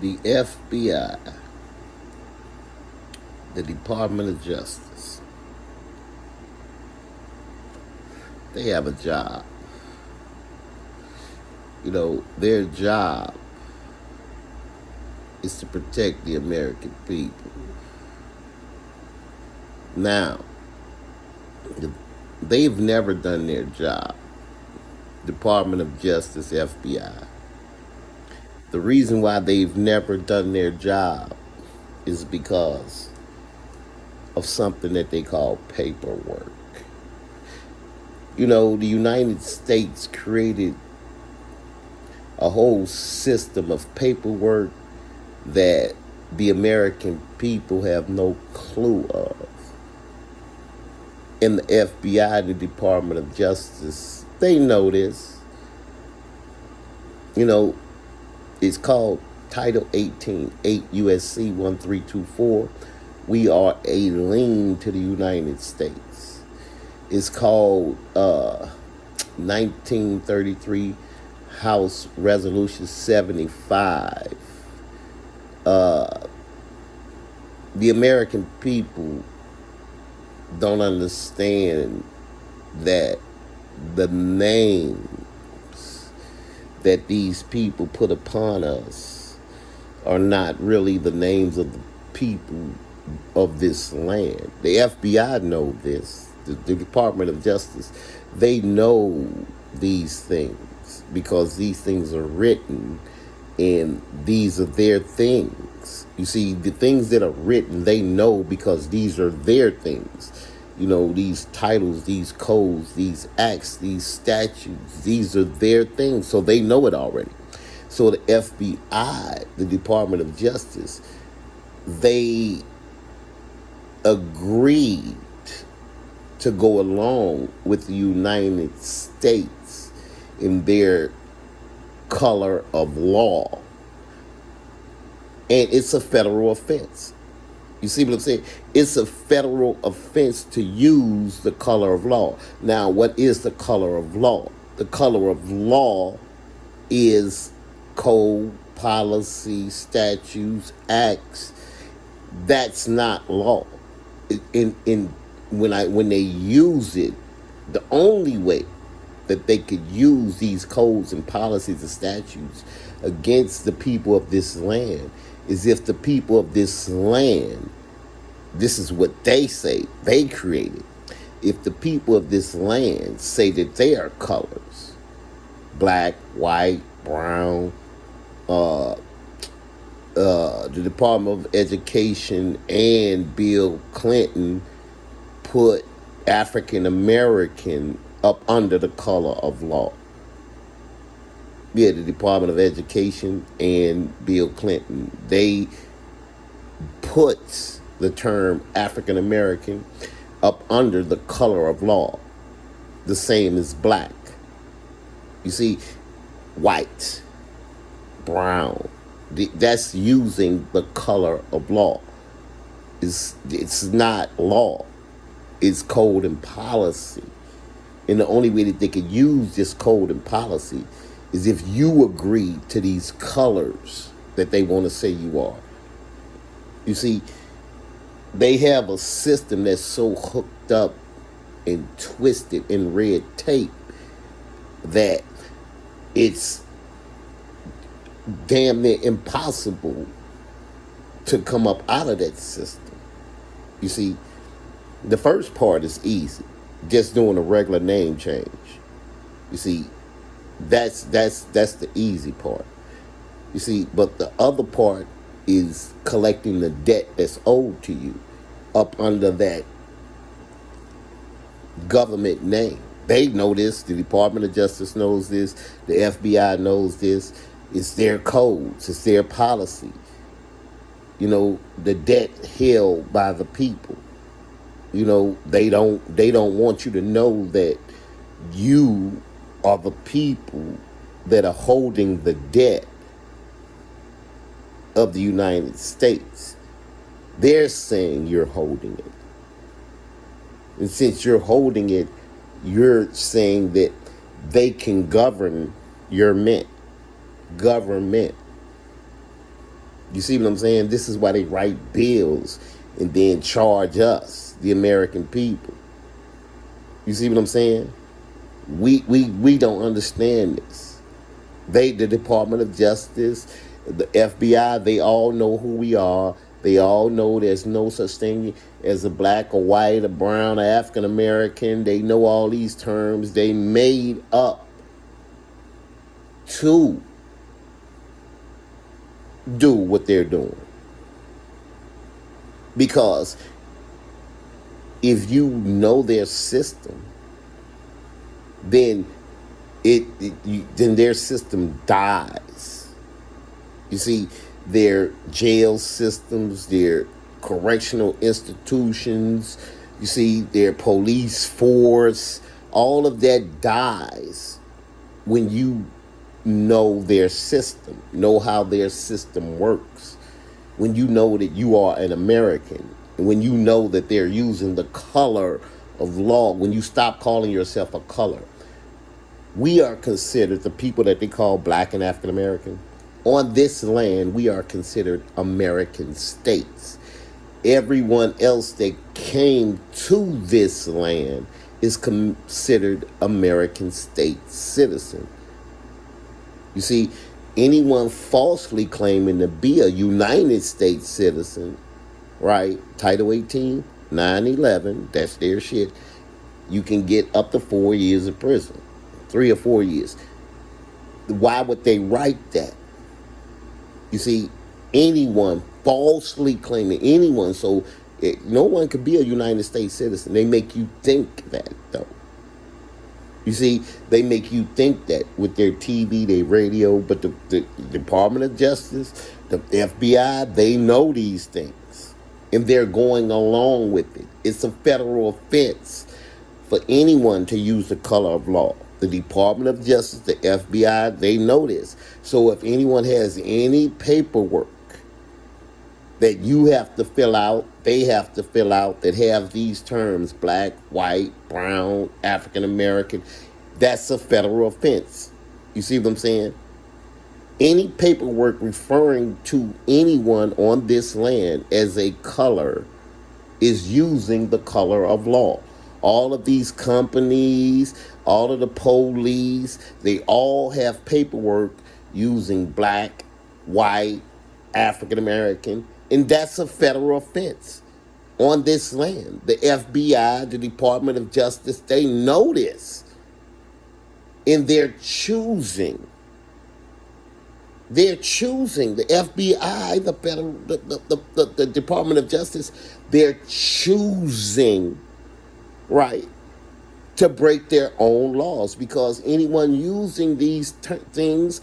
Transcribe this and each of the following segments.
The FBI, the Department of Justice, they have a job. Their job is to protect the American people. Now, they've never done their job. Department of Justice, FBI. The reason why they've never done their job is because of something that they call paperwork. The United States created a whole system of paperwork that the American people have no clue of. And the FBI, the Department of Justice, they know this. It's called Title 18, 8 U.S.C. 1324. We are a lien to the United States. It's called 1933 House Resolution 75. The American people don't understand that the names that these people put upon us are not really the names of the people of this land. The FBI know this. The Department of Justice, they know these things because these things are written and these are their things. You see, the things that are written, they know because these are their things. These titles, these codes, these acts, these statutes, these are their things. So they know it already. So the FBI, the Department of Justice, they agreed to go along with the United States in their color of law. And it's a federal offense. You see what I'm saying? It's a federal offense to use the color of law. Now, what is the color of law? The color of law is code, policy, statutes, acts. That's not law. When they use it, the only way that they could use these codes and policies and statutes against the people of this land is if the people of this land, this is what they say they created, if the people of this land say that they are colors, black, white, brown, the Department of Education and Bill Clinton put African American up under the color of law. Yeah, the Department of Education and Bill Clinton, they put the term African American up under the color of law, the same as black. You see, white, brown, that's using the color of law. It's not law. It's code and policy. And the only way that they could use this code and policy is if you agree to these colors that they want to say you are. You see, they have a system that's so hooked up and twisted in red tape that it's damn near impossible to come up out of that system. You see, the first part is easy, just doing a regular name change. You see, that's the easy part. You see, but the other part is collecting the debt that's owed to you up under that government name. They know this. The Department of Justice knows this. The FBI knows this. It's their codes. It's their policy. The debt held by the people. They don't want you to know that you are the people that are holding the debt of the United States. They're saying you're holding it. And since you're holding it, you're saying that they can govern your government. You see what I'm saying? This is why they write bills and then charge us, the American people. You see what I'm saying? We don't understand this. The Department of Justice, the FBI, they all know who we are. They all know there's no such thing as a black or white or brown or African American. They know all these terms. They made up to do what they're doing. Because if you know their system, then then their system dies. You see, their jail systems, their correctional institutions, you see, their police force, all of that dies when you know their system, know how their system works. When you know that you are an American, and when you know that they're using the color of law, when you stop calling yourself a color. We are considered, the people that they call black and African American, on this land, we are considered American states. Everyone else that came to this land is considered American state citizen. You see, anyone falsely claiming to be a United States citizen, right? Title 18, 9/11, that's their shit. You can get up to 4 years of prison. 3 or 4 years. Why would they write that? You see, anyone falsely claiming anyone, so no one could be a United States citizen. They make you think that, though. You see, they make you think that with their TV, their radio, but the Department of Justice, the FBI, they know these things. And they're going along with it. It's a federal offense for anyone to use the color of law. The Department of Justice, the FBI, they know this. So if anyone has any paperwork that you have to fill out, they have to fill out, that have these terms, black, white, brown, African American, that's a federal offense. You see what I'm saying? Any paperwork referring to anyone on this land as a color is using the color of law. All of these companies, all of the police, they all have paperwork using black, white, African American, and that's a federal offense on this land. The FBI, the Department of Justice, they know this, and they're choosing. They're choosing, the FBI, the federal, the Department of Justice, they're choosing, right, to break their own laws, because anyone using these things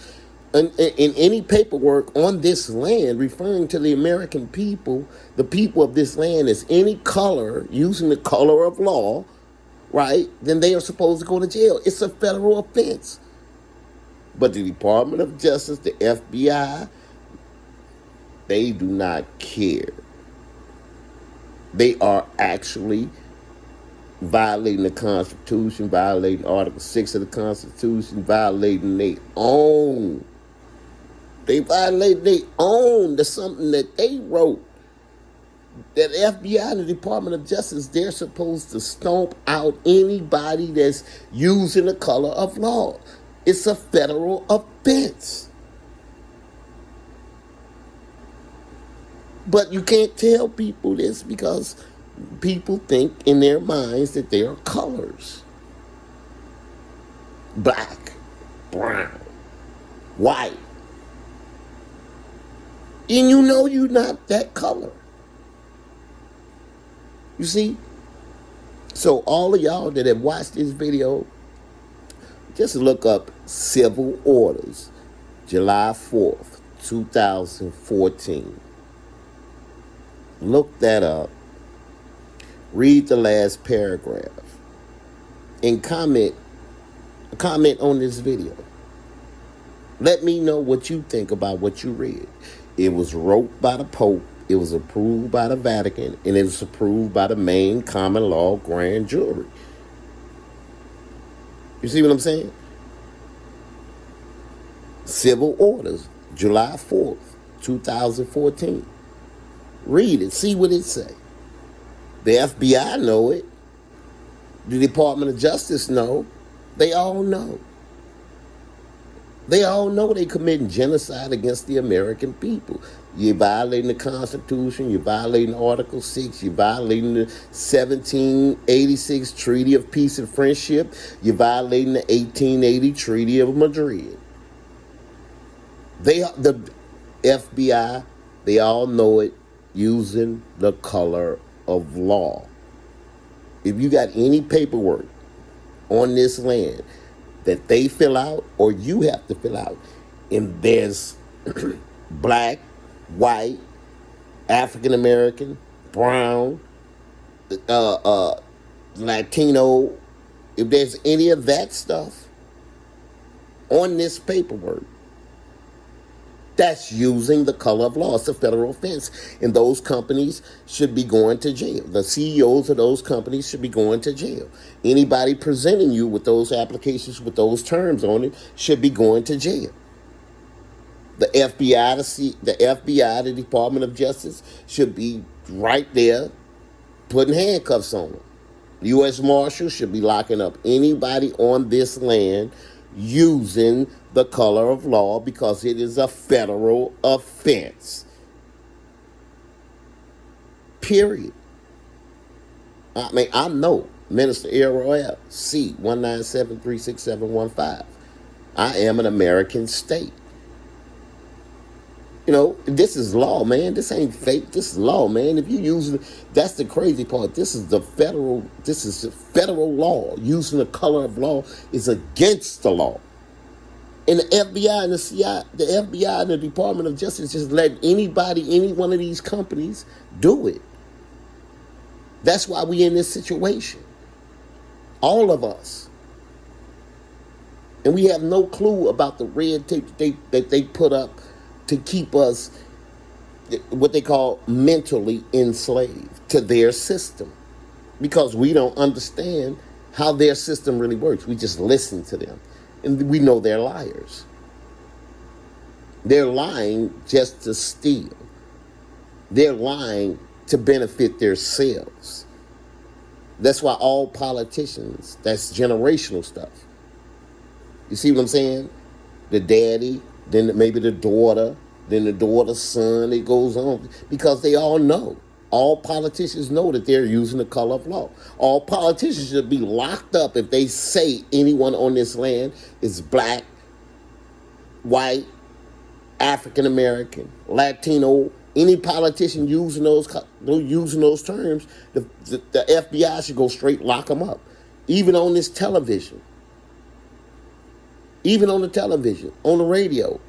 in any paperwork on this land referring to the American people, the people of this land, as any color, using the color of law, right, then they are supposed to go to jail. It's a federal offense. But the Department of Justice, the FBI, they do not care. They are actually violating the Constitution, violating Article 6 of the Constitution, violating their own. They violate their own. That's something that they wrote. That FBI and the Department of Justice, they're supposed to stomp out anybody that's using the color of law. It's a federal offense. But you can't tell people this because people think in their minds that they are colors. Black, brown, white. And you know you're not that color. You see? So all of y'all that have watched this video, just look up Civil Orders, July 4th, 2014. Look that up. Read the last paragraph. And comment on this video. Let me know what you think about what you read. It was wrote by the Pope. It was approved by the Vatican. And it was approved by the main common law grand jury. You see what I'm saying? Civil Orders, July 4th, 2014. Read it. See what it say. The FBI know it. The Department of Justice know. They all know. They all know they committing genocide against the American people. You're violating the Constitution. You're violating Article 6. You're violating the 1786 Treaty of Peace and Friendship. You're violating the 1880 Treaty of Madrid. The FBI, they all know it, using the color of law. If you got any paperwork on this land that they fill out or you have to fill out, and there's black, white, African American, brown, Latino, if there's any of that stuff on this paperwork, that's using the color of law. It's a federal offense. And those companies should be going to jail. The CEOs of those companies should be going to jail. Anybody presenting you with those applications with those terms on it should be going to jail. The FBI, the Department of Justice, should be right there putting handcuffs on them. The U.S. Marshals should be locking up anybody on this land using the color of law because it is a federal offense. Period. I mean, I know Minister Royale, C 197-36715. I am an American state. You know, this is law, man. This ain't fake. This is law, man. If you use it, that's the crazy part. This is federal law. Using the color of law is against the law. And the FBI and the CIA, the FBI and the Department of Justice just let anybody, any one of these companies do it. That's why we in this situation. All of us. And we have no clue about the red tape that they put up to keep us, what they call, mentally enslaved to their system. Because we don't understand how their system really works. We just listen to them. And we know they're liars. They're lying just to steal. They're lying to benefit themselves. That's why all politicians, that's generational stuff. You see what I'm saying? The daddy, then maybe the daughter, then the daughter's son, it goes on. Because they all know. All politicians know that they're using the color of law. All politicians should be locked up if they say anyone on this land is black, white, African American, Latino. Any politician using those terms, the FBI should go straight lock them up. Even on this television. Even on the television, on the radio.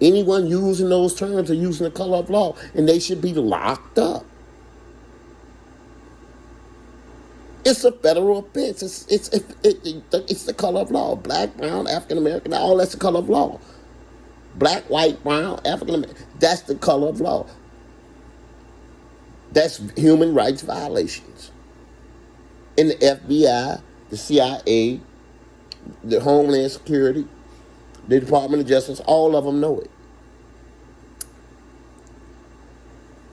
Anyone using those terms are using the color of law, and they should be locked up. It's a federal offense. It's the color of law. Black, brown, African American, all that's the color of law. Black, white, brown, African American, that's the color of law. That's human rights violations. And the FBI, the CIA, the Homeland Security, the Department of Justice, all of them know it.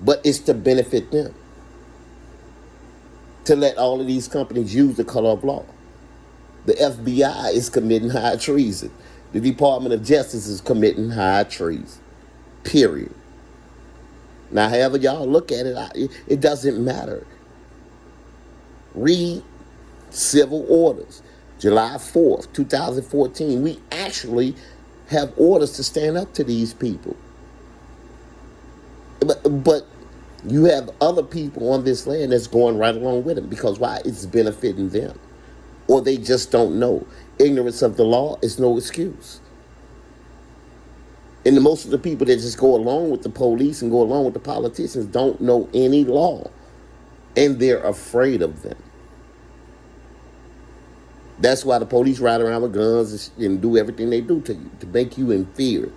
But it's to benefit them. To let all of these companies use the color of law. The FBI is committing high treason. The Department of Justice is committing high treason. Period. Now, however y'all look at it, it doesn't matter. Read civil orders. July 4th, 2014, we actually have orders to stand up to these people. But you have other people on this land that's going right along with them. Because why? It's benefiting them. Or they just don't know. Ignorance of the law is no excuse. And most of the people that just go along with the police and go along with the politicians don't know any law. And they're afraid of them. That's why the police ride around with guns and do everything they do to you, to make you in fear,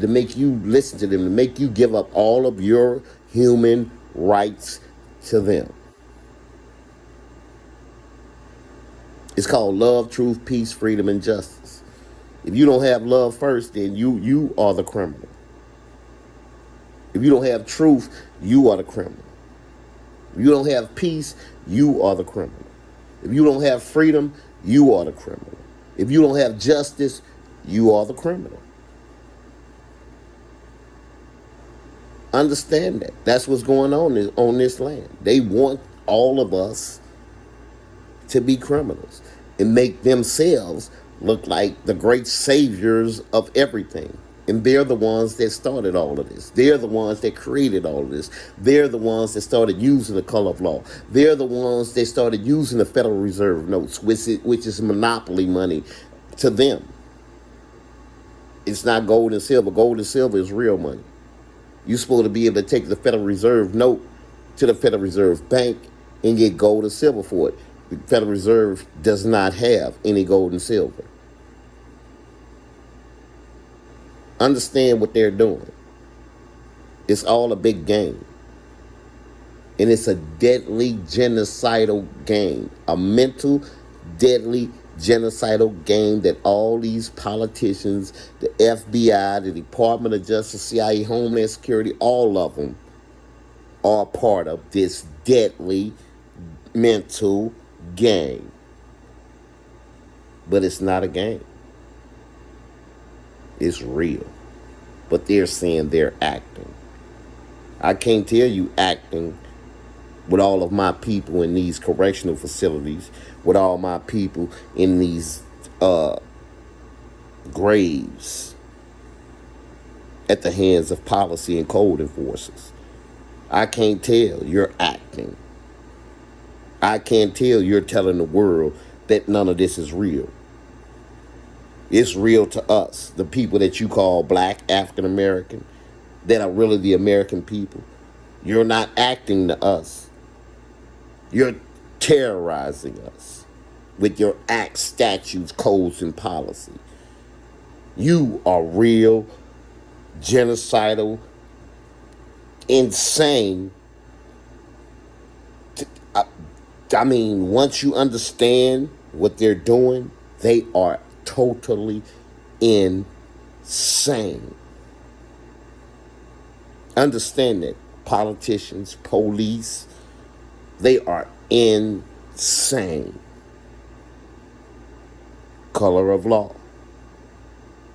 to make you listen to them, to make you give up all of your human rights to them. It's called love, truth, peace, freedom, and justice. If you don't have love first, then you are the criminal. If you don't have truth, you are the criminal. If you don't have peace, you are the criminal. If you don't have freedom, you are the criminal. If you don't have justice, you are the criminal. Understand that. That's what's going on this land. They want all of us to be criminals and make themselves look like the great saviors of everything. And they're the ones that started all of this. They're the ones that created all of this. They're the ones that started using the color of law. They're the ones that started using the Federal Reserve notes, which is monopoly money to them. It's not gold and silver. Gold and silver is real money. You're supposed to be able to take the Federal Reserve note to the Federal Reserve Bank and get gold or silver for it. The Federal Reserve does not have any gold and silver. Understand what they're doing. It's all a big game. And it's a deadly genocidal game. A mental, deadly genocidal game that all these politicians, the FBI, the Department of Justice, CIA, Homeland Security, all of them are part of this deadly mental game. But it's not a game. It's real. But they're saying they're acting. I can't tell you acting with all of my people in these correctional facilities, with all my people in these graves at the hands of policy and code enforcers. I can't tell you're acting. I can't tell you're telling the world that none of this is real. It's real to us, the people that you call black, African American, that are really the American people. You're not acting to us. You're terrorizing us with your acts, statutes, codes, and policy. You are real, genocidal, insane. I mean, once you understand what they're doing, they are totally insane. Understand that politicians, police, they are insane. Color of law.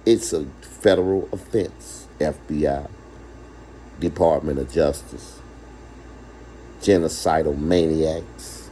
It's a federal offense. FBI, Department of Justice, genocidal maniacs.